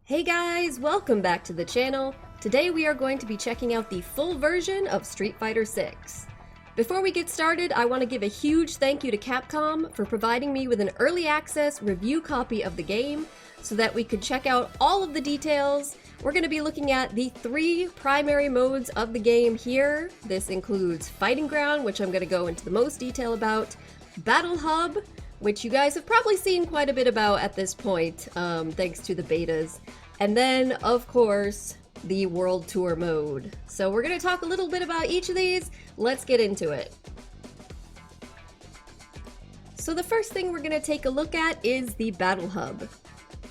Hey guys, welcome back to the channel. Today we are going to be checking out the full version of Street Fighter 6. Before we get started, I want to give a huge thank you to Capcom for providing me with an early access review copy of the game so that we could check out all of the details. We're going to be looking at the 3 primary modes of the game here. This includes Fighting Ground, which I'm going to go into the most detail about, Battle Hub, which you guys have probably seen quite a bit about at this point, thanks to the betas. And then, of course, the World Tour mode. So we're going to talk a little bit about each of these. Let's get into it. So the first thing we're going to take a look at is the Battle Hub.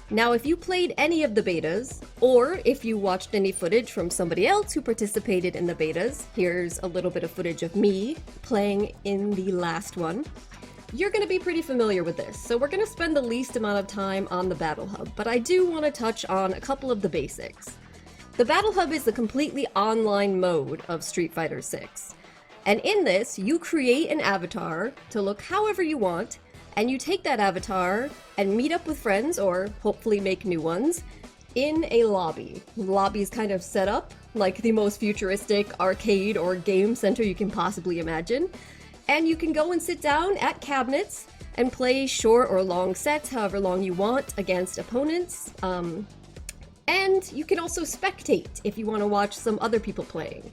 Now, if you played any of the betas, or if you watched any footage from somebody else who participated in the betas, here's a little bit of footage of me playing in the last one. You're going to be pretty familiar with this, so we're going to spend the least amount of time on the Battle Hub, but I do want to touch on a couple of the basics. The Battle Hub is the completely online mode of Street Fighter 6, and in this, you create an avatar to look however you want, and you take that avatar and meet up with friends, or hopefully make new ones, in a lobby. The lobby is kind of set up like the most futuristic arcade or game center you can possibly imagine. And you can go and sit down at cabinets and play short or long sets, however long you want, against opponents. And you can also spectate if you want to watch some other people playing.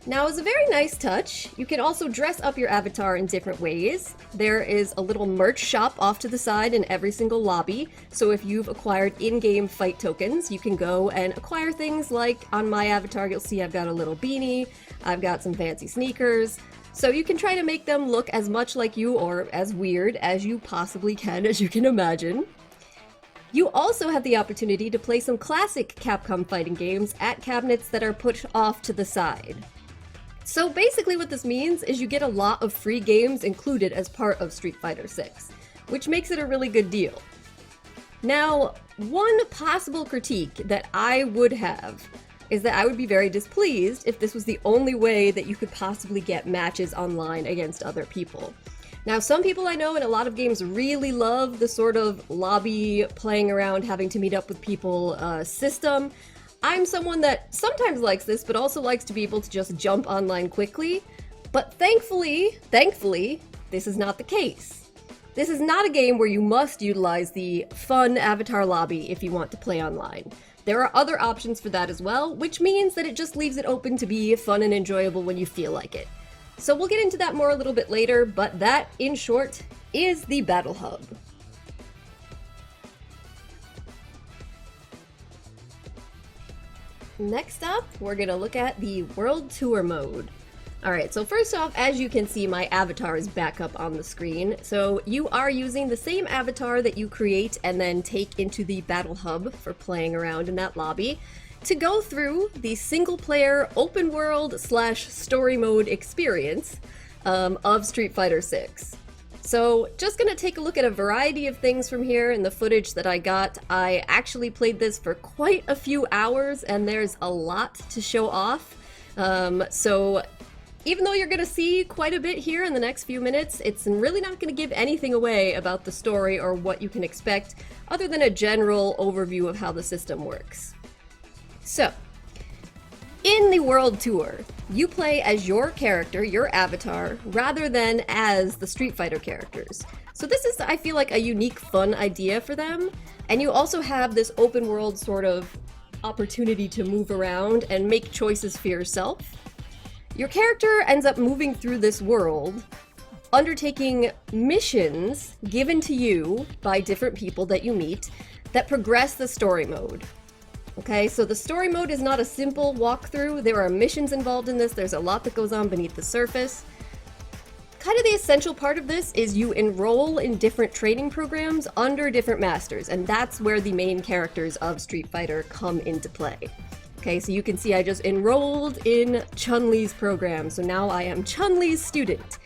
Now, as a very nice touch, you can also dress up your avatar in different ways. There is a little merch shop off to the side in every single lobby, so if you've acquired in-game fight tokens, you can go and acquire things like, on my avatar, you'll see I've got a little beanie, I've got some fancy sneakers. So you can try to make them look as much like you or as weird as you possibly can, as you can imagine. You also have the opportunity to play some classic Capcom fighting games at cabinets that are put off to the side. So basically what this means is you get a lot of free games included as part of Street Fighter 6, which makes it a really good deal. Now, one possible critique that I would have is that I would be very displeased if this was the only way that you could possibly get matches online against other people. Now, some people I know in a lot of games really love the sort of lobby, playing around, having to meet up with people system. I'm someone that sometimes likes this, but also likes to be able to just jump online quickly. But thankfully, this is not the case. This is not a game where you must utilize the fun avatar lobby if you want to play online. There are other options for that as well, which means that it just leaves it open to be fun and enjoyable when you feel like it. So we'll get into that more a little bit later, but that, in short, is the Battle Hub. Next up, we're going to look at the World Tour mode. Alright, so first off, as you can see, my avatar is back up on the screen. So you are using the same avatar that you create and then take into the Battle Hub for playing around in that lobby to go through the single-player open world / story mode experience of Street Fighter 6. So just gonna take a look at a variety of things from here in the footage that I got. I actually played this for quite a few hours and there's a lot to show off. So even though you're going to see quite a bit here in the next few minutes, it's really not going to give anything away about the story or what you can expect, other than a general overview of how the system works. So, in the World Tour, you play as your character, your avatar, rather than as the Street Fighter characters. So this is, I feel like, a unique, fun idea for them, and you also have this open world sort of opportunity to move around and make choices for yourself. Your character ends up moving through this world, undertaking missions given to you by different people that you meet that progress the story mode. Okay, so the story mode is not a simple walkthrough. There are missions involved in this. There's a lot that goes on beneath the surface. Kind of the essential part of this is you enroll in different training programs under different masters, and that's where the main characters of Street Fighter come into play. Okay, so you can see I just enrolled in Chun-Li's program, so now I am Chun-Li's student.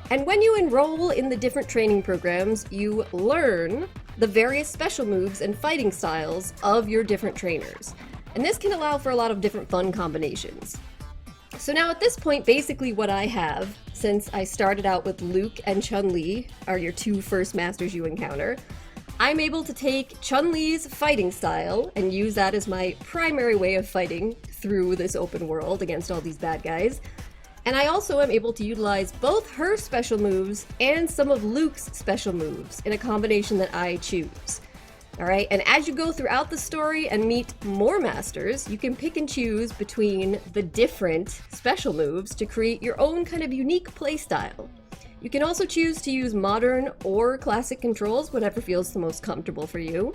And when you enroll in the different training programs, you learn the various special moves and fighting styles of your different trainers. And this can allow for a lot of different fun combinations. So now at this point, basically what I have, since I started out with Luke and Chun-Li, are your 2 first masters you encounter, I'm able to take Chun-Li's fighting style and use that as my primary way of fighting through this open world against all these bad guys. And I also am able to utilize both her special moves and some of Luke's special moves in a combination that I choose. Alright, and as you go throughout the story and meet more masters, you can pick and choose between the different special moves to create your own kind of unique playstyle. You can also choose to use modern or classic controls, whatever feels the most comfortable for you.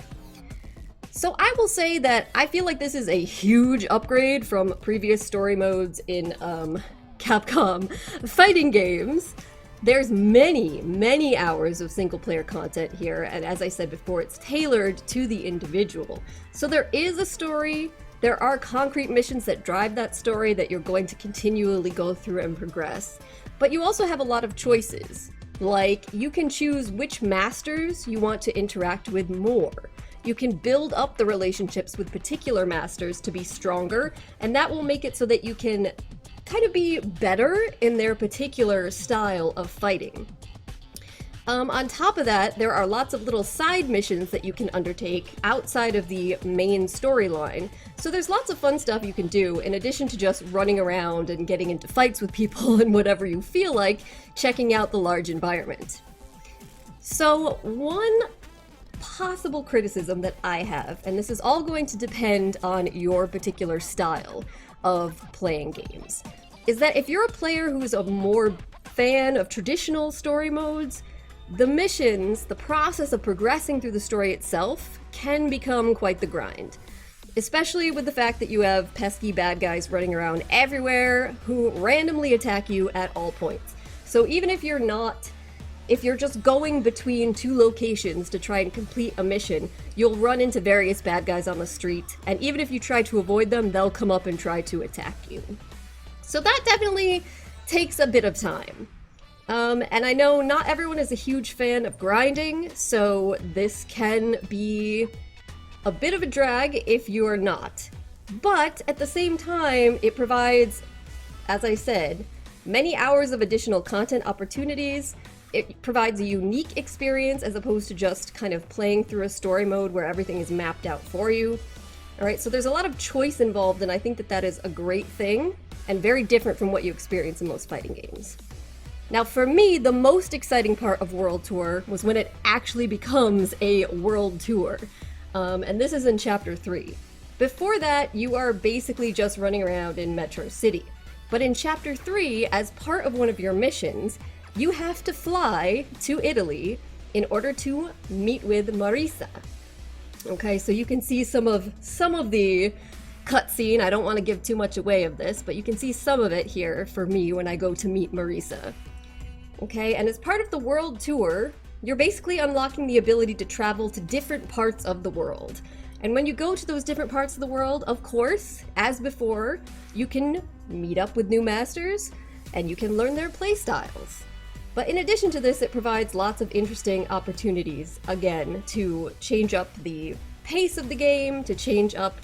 So I will say that I feel like this is a huge upgrade from previous story modes in Capcom fighting games. There's many hours of single-player content here, and as I said before, it's tailored to the individual. So there is a story, there are concrete missions that drive that story that you're going to continually go through and progress. But you also have a lot of choices. Like, you can choose which masters you want to interact with more. You can build up the relationships with particular masters to be stronger, and that will make it so that you can kind of be better in their particular style of fighting. On top of that, there are lots of little side missions that you can undertake outside of the main storyline. So there's lots of fun stuff you can do in addition to just running around and getting into fights with people and whatever you feel like, checking out the large environment. So one possible criticism that I have, and this is all going to depend on your particular style of playing games, is that if you're a player who is a more fan of traditional story modes, the missions, the process of progressing through the story itself, can become quite the grind. Especially with the fact that you have pesky bad guys running around everywhere who randomly attack you at all points. So even if you're just going between two locations to try and complete a mission, you'll run into various bad guys on the street, and even if you try to avoid them, they'll come up and try to attack you. So that definitely takes a bit of time. And I know not everyone is a huge fan of grinding, so this can be a bit of a drag if you're not. But at the same time, it provides, as I said, many hours of additional content opportunities. It provides a unique experience as opposed to just kind of playing through a story mode where everything is mapped out for you. Alright, so there's a lot of choice involved, and I think that that is a great thing, and very different from what you experience in most fighting games. Now for me, the most exciting part of World Tour was when it actually becomes a World Tour. And this is in Chapter 3. Before that, you are basically just running around in Metro City. But in Chapter 3, as part of one of your missions, you have to fly to Italy in order to meet with Marisa. Okay, so you can see some of the cutscene. I don't want to give too much away of this, but you can see some of it here for me when I go to meet Marisa. Okay, and as part of the World Tour, you're basically unlocking the ability to travel to different parts of the world. And when you go to those different parts of the world, of course, as before, you can meet up with new masters, and you can learn their playstyles. But in addition to this, it provides lots of interesting opportunities, again, to change up the pace of the game, to change up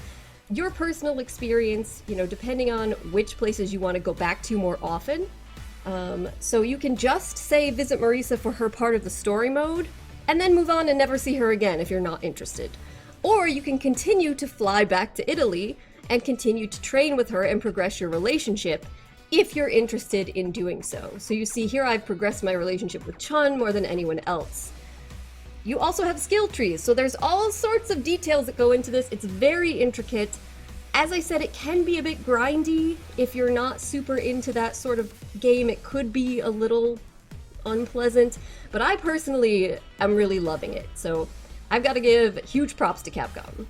your personal experience, you know, depending on which places you want to go back to more often. So you can just, say, visit Marisa for her part of the story mode, and then move on and never see her again if you're not interested. Or you can continue to fly back to Italy and continue to train with her and progress your relationship if you're interested in doing so. So you see here I've progressed my relationship with Chun more than anyone else. You also have skill trees, so there's all sorts of details that go into this. It's very intricate. As I said, it can be a bit grindy. If you're not super into that sort of game, it could be a little unpleasant, but I personally am really loving it, so I've got to give huge props to Capcom.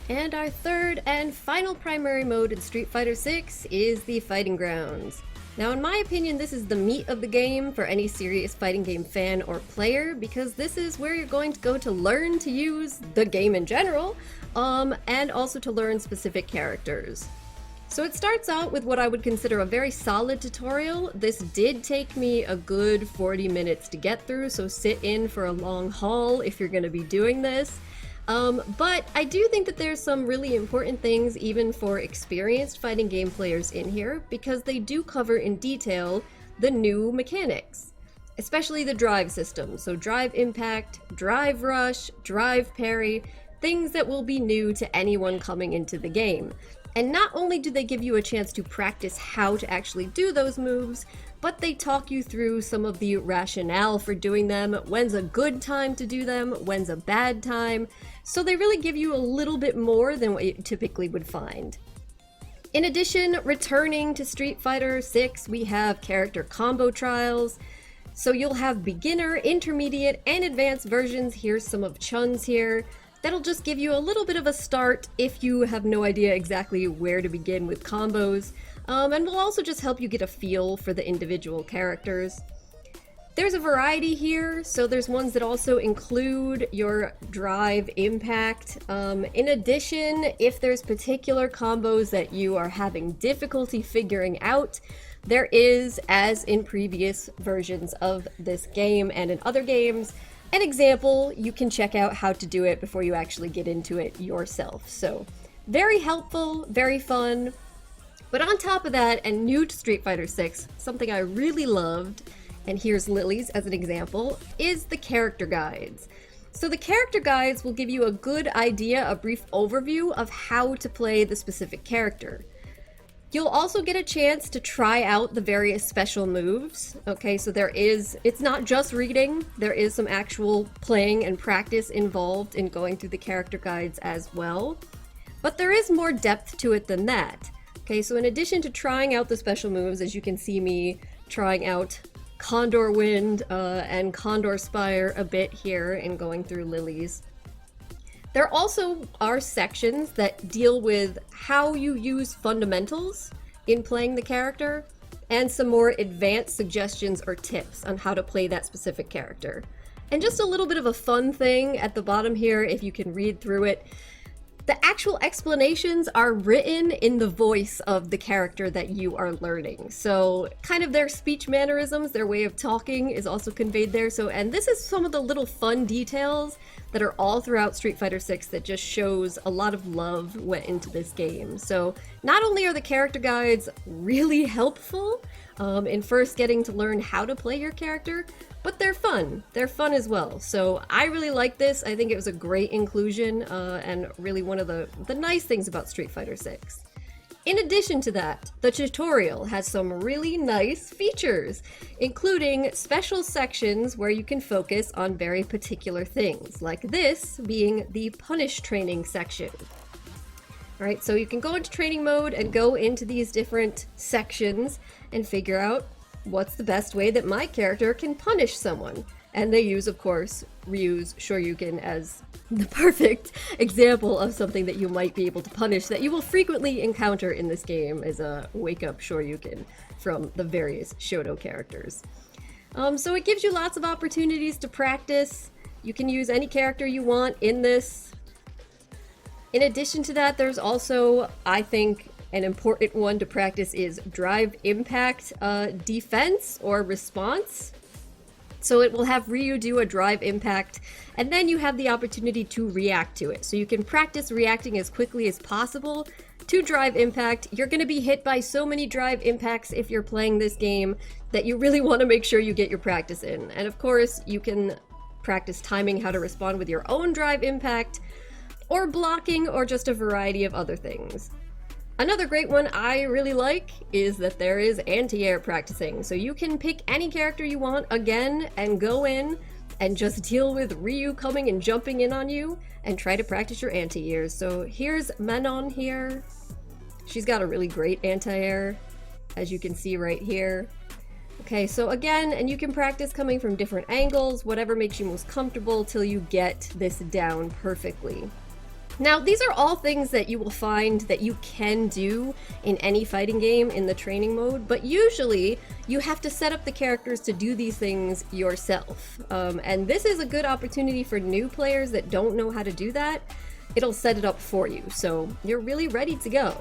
And our third and final primary mode in Street Fighter VI is the Fighting Grounds. Now, in my opinion, this is the meat of the game for any serious fighting game fan or player, because this is where you're going to go to learn to use the game in general, and also to learn specific characters. So it starts out with what I would consider a very solid tutorial. This did take me a good 40 minutes to get through, so sit in for a long haul if you're going to be doing this. But I do think that there's some really important things even for experienced fighting game players in here, because they do cover in detail the new mechanics. especially the drive system. So drive impact, drive rush, drive parry, things that will be new to anyone coming into the game. And not only do they give you a chance to practice how to actually do those moves, but they talk you through some of the rationale for doing them, when's a good time to do them, when's a bad time, so they really give you a little bit more than what you typically would find. In addition, returning to Street Fighter 6, we have character combo trials. So you'll have beginner, intermediate, and advanced versions. Here's some of Chun's here. That'll just give you a little bit of a start if you have no idea exactly where to begin with combos, and will also just help you get a feel for the individual characters. There's a variety here, so there's ones that also include your drive impact. In addition, if there's particular combos that you are having difficulty figuring out, there is, as in previous versions of this game and in other games, an example you can check out how to do it before you actually get into it yourself. So very helpful, very fun. But on top of that, and new to Street Fighter 6, something I really loved, and here's Lily's as an example, is the character guides. So the character guides will give you a good idea, a brief overview of how to play the specific character. You'll also get a chance to try out the various special moves. Okay, so it's not just reading, there is some actual playing and practice involved in going through the character guides as well. But there is more depth to it than that. Okay, so in addition to trying out the special moves, as you can see me trying out Condor Wind and Condor Spire a bit here and going through Lily's, there also are sections that deal with how you use fundamentals in playing the character and some more advanced suggestions or tips on how to play that specific character. And just a little bit of a fun thing at the bottom here, if you can read through it, the actual explanations are written in the voice of the character that you are learning. So kind of their speech mannerisms, their way of talking is also conveyed there. So, and this is some of the little fun details that are all throughout Street Fighter 6 that just shows a lot of love went into this game. So not only are the character guides really helpful in first getting to learn how to play your character, but they're fun. They're fun as well. So I really like this. I think it was a great inclusion and really one of the nice things about Street Fighter 6. In addition to that, the tutorial has some really nice features, including special sections where you can focus on very particular things, like this being the punish training section. All right, so you can go into training mode and go into these different sections and figure out what's the best way that my character can punish someone. And they use, of course, Ryu's Shoryuken as the perfect example of something that you might be able to punish that you will frequently encounter in this game as a wake-up Shoryuken from the various Shoto characters. So it gives you lots of opportunities to practice. You can use any character you want in this. In addition to that, there's also, I think, an important one to practice is drive impact defense or response. So it will have Ryu do a drive impact, and then you have the opportunity to react to it. So you can practice reacting as quickly as possible to drive impact. You're going to be hit by so many drive impacts if you're playing this game that you really want to make sure you get your practice in. And of course, you can practice timing how to respond with your own drive impact, or blocking, or just a variety of other things. Another great one I really like is that there is anti-air practicing. So you can pick any character you want again and go in and just deal with Ryu coming and jumping in on you and try to practice your anti-airs. So here's Manon here. She's got a really great anti-air, as you can see right here. Okay, so again, and you can practice coming from different angles, whatever makes you most comfortable till you get this down perfectly. Now, these are all things that you will find that you can do in any fighting game in the training mode, but usually you have to set up the characters to do these things yourself. And this is a good opportunity for new players that don't know how to do that. It'll set it up for you, so you're really ready to go.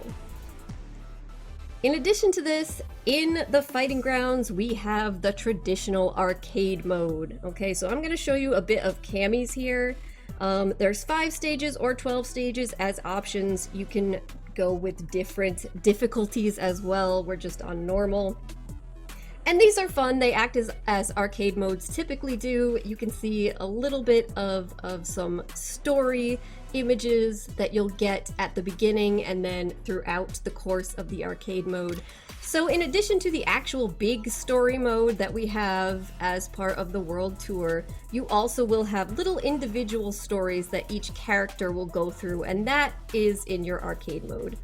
In addition to this, in the fighting grounds, we have the traditional arcade mode. Okay, so I'm going to show you a bit of Cammy's here. There's 5 stages or 12 stages as options. You can go with different difficulties as well. We're just on normal. And these are fun. They act as arcade modes typically do. You can see a little bit of some story images that you'll get at the beginning and then throughout the course of the arcade mode. So in addition to the actual big story mode that we have as part of the World Tour, you also will have little individual stories that each character will go through, and that is in your arcade mode.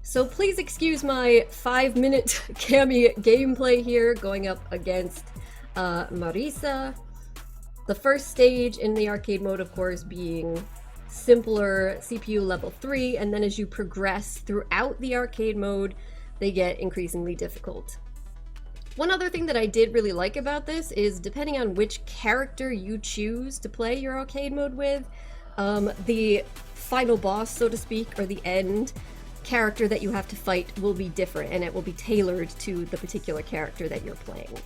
So please excuse my 5-minute Cammy gameplay here, going up against Marisa. The first stage in the arcade mode, of course, being simpler CPU level 3, and then as you progress throughout the arcade mode, they get increasingly difficult. One other thing that I did really like about this is depending on which character you choose to play your arcade mode with, the final boss, so to speak, or the end character that you have to fight will be different, and it will be tailored to the particular character that you're playing.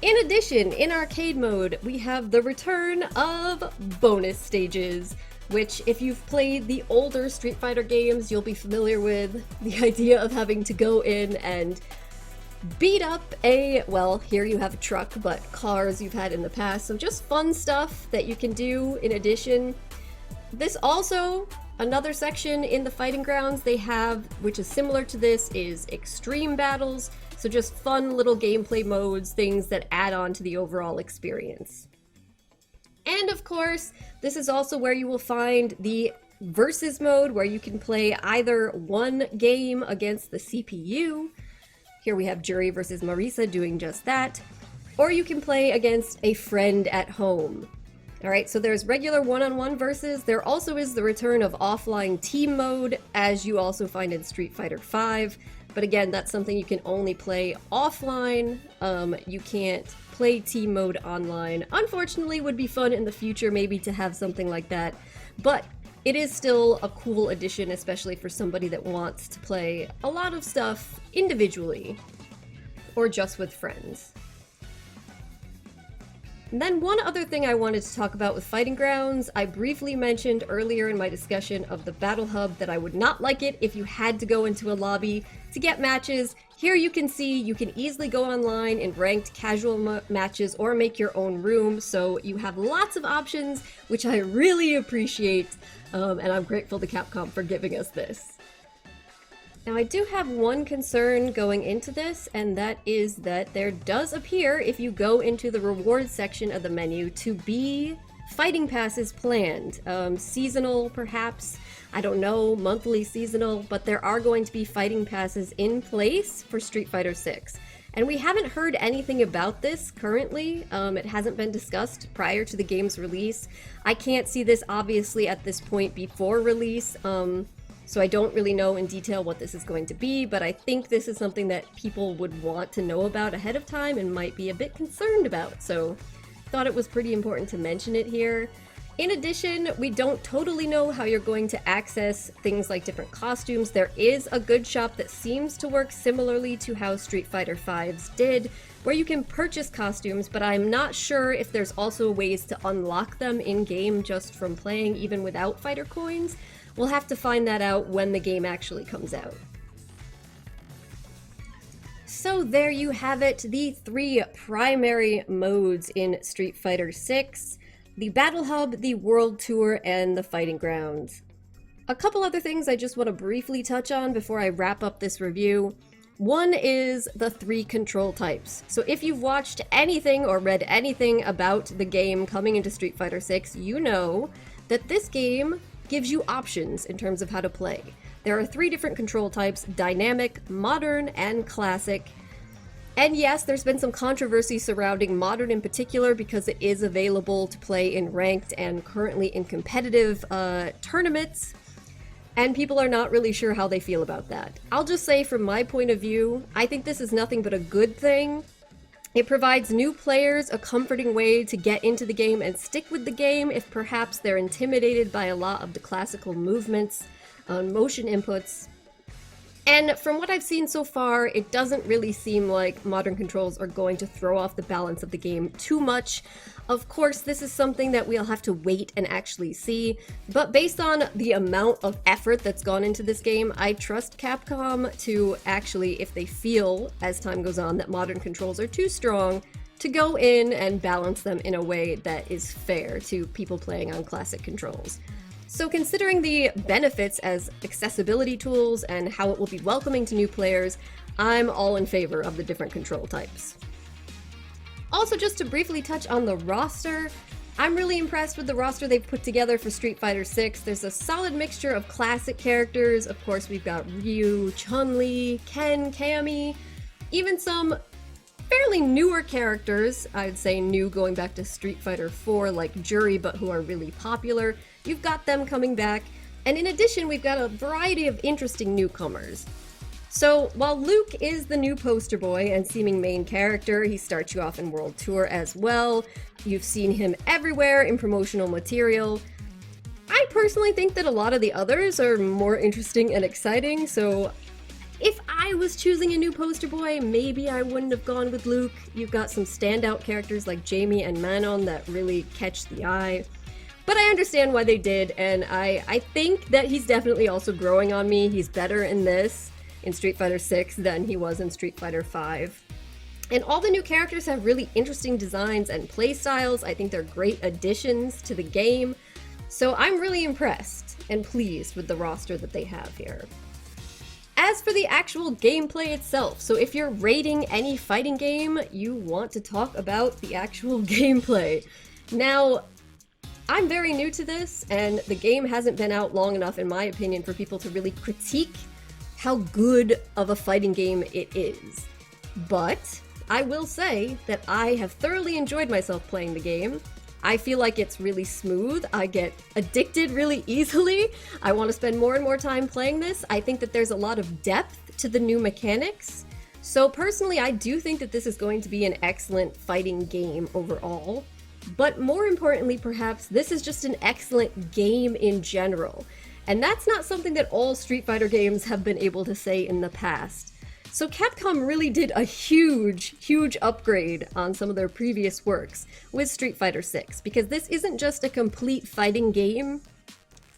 In addition, in arcade mode, we have the return of bonus stages, which if you've played the older Street Fighter games, you'll be familiar with the idea of having to go in and beat up well, here you have a truck, but cars you've had in the past, so just fun stuff that you can do in addition. This also, another section in the fighting grounds they have, which is similar to this, is extreme battles, so just fun little gameplay modes, things that add on to the overall experience. And of course, this is also where you will find the versus mode, where you can play either one game against the CPU. Here we have Jury versus Marisa doing just that. Or you can play against a friend at home. Alright, so there's regular one-on-one versus. There also is the return of offline team mode, as you also find in Street Fighter V. But again, that's something you can only play offline. You can't play team mode online. Unfortunately, would be fun in the future maybe to have something like that. But it is still a cool addition, especially for somebody that wants to play a lot of stuff individually or just with friends. And then one other thing I wanted to talk about with Fighting Grounds, I briefly mentioned earlier in my discussion of the Battle Hub that I would not like it if you had to go into a lobby to get matches. Here you can see you can easily go online in ranked casual matches or make your own room, so you have lots of options, which I really appreciate, and I'm grateful to Capcom for giving us this. Now I do have one concern going into this, and that is that there does appear, if you go into the rewards section of the menu, to be fighting passes planned. Seasonal perhaps, I don't know, monthly, seasonal, but there are going to be fighting passes in place for Street Fighter VI. And we haven't heard anything about this currently. It hasn't been discussed prior to the game's release. I can't see this obviously at this point before release. So I don't really know in detail what this is going to be, but I think this is something that people would want to know about ahead of time and might be a bit concerned about, so thought it was pretty important to mention it here. In addition, we don't totally know how you're going to access things like different costumes. There is a good shop that seems to work similarly to how Street Fighter V's did, where you can purchase costumes, but I'm not sure if there's also ways to unlock them in-game just from playing, even without fighter coins. We'll have to find that out when the game actually comes out. So there you have it, the 3 primary modes in Street Fighter VI, the Battle Hub, the World Tour, and the Fighting Grounds. A couple other things I just want to briefly touch on before I wrap up this review. One is the 3 control types. So if you've watched anything or read anything about the game coming into Street Fighter VI, you know that this game gives you options in terms of how to play. There are 3 different control types: dynamic, modern, and classic. And yes, there's been some controversy surrounding modern in particular because it is available to play in ranked and currently in competitive tournaments, and people are not really sure how they feel about that. I'll just say from my point of view, I think this is nothing but a good thing. It provides new players a comforting way to get into the game and stick with the game if perhaps they're intimidated by a lot of the classical movements, motion inputs. And from what I've seen so far, it doesn't really seem like modern controls are going to throw off the balance of the game too much. Of course, this is something that we'll have to wait and actually see, but based on the amount of effort that's gone into this game, I trust Capcom to actually, if they feel as time goes on that modern controls are too strong, to go in and balance them in a way that is fair to people playing on classic controls. So considering the benefits as accessibility tools and how it will be welcoming to new players, I'm all in favor of the different control types. Also, just to briefly touch on the roster, I'm really impressed with the roster they've put together for Street Fighter 6. There's a solid mixture of classic characters. Of course, we've got Ryu, Chun-Li, Ken, Cammy, even some fairly newer characters, I'd say new going back to Street Fighter 4 like Jury, but who are really popular. You've got them coming back, and in addition we've got a variety of interesting newcomers. So while Luke is the new poster boy and seeming main character, he starts you off in World Tour as well. You've seen him everywhere in promotional material. I personally think that a lot of the others are more interesting and exciting, so if I was choosing a new poster boy, maybe I wouldn't have gone with Luke. You've got some standout characters like Jamie and Manon that really catch the eye. But I understand why they did, and I think that he's definitely also growing on me. He's better in this, in Street Fighter 6, than he was in Street Fighter 5. And all the new characters have really interesting designs and playstyles. I think they're great additions to the game. So I'm really impressed and pleased with the roster that they have here. As for the actual gameplay itself, so if you're rating any fighting game, you want to talk about the actual gameplay. Now, I'm very new to this, and the game hasn't been out long enough, in my opinion, for people to really critique how good of a fighting game it is. But I will say that I have thoroughly enjoyed myself playing the game. I feel like it's really smooth. I get addicted really easily. I want to spend more and more time playing this. I think that there's a lot of depth to the new mechanics. So personally, I do think that this is going to be an excellent fighting game overall. But more importantly, perhaps, this is just an excellent game in general. And that's not something that all Street Fighter games have been able to say in the past. So Capcom really did a huge upgrade on some of their previous works with Street Fighter 6, because this isn't just a complete fighting game,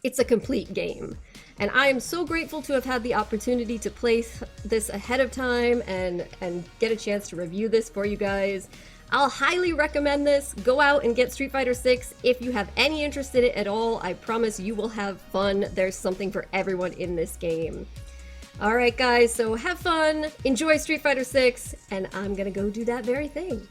it's a complete game. And I am so grateful to have had the opportunity to play this ahead of time and get a chance to review this for you guys. I'll highly recommend this. Go out and get Street Fighter 6 if you have any interest in it at all. I promise you will have fun. There's something for everyone in this game. Alright guys, so have fun, enjoy Street Fighter 6, and I'm gonna go do that very thing.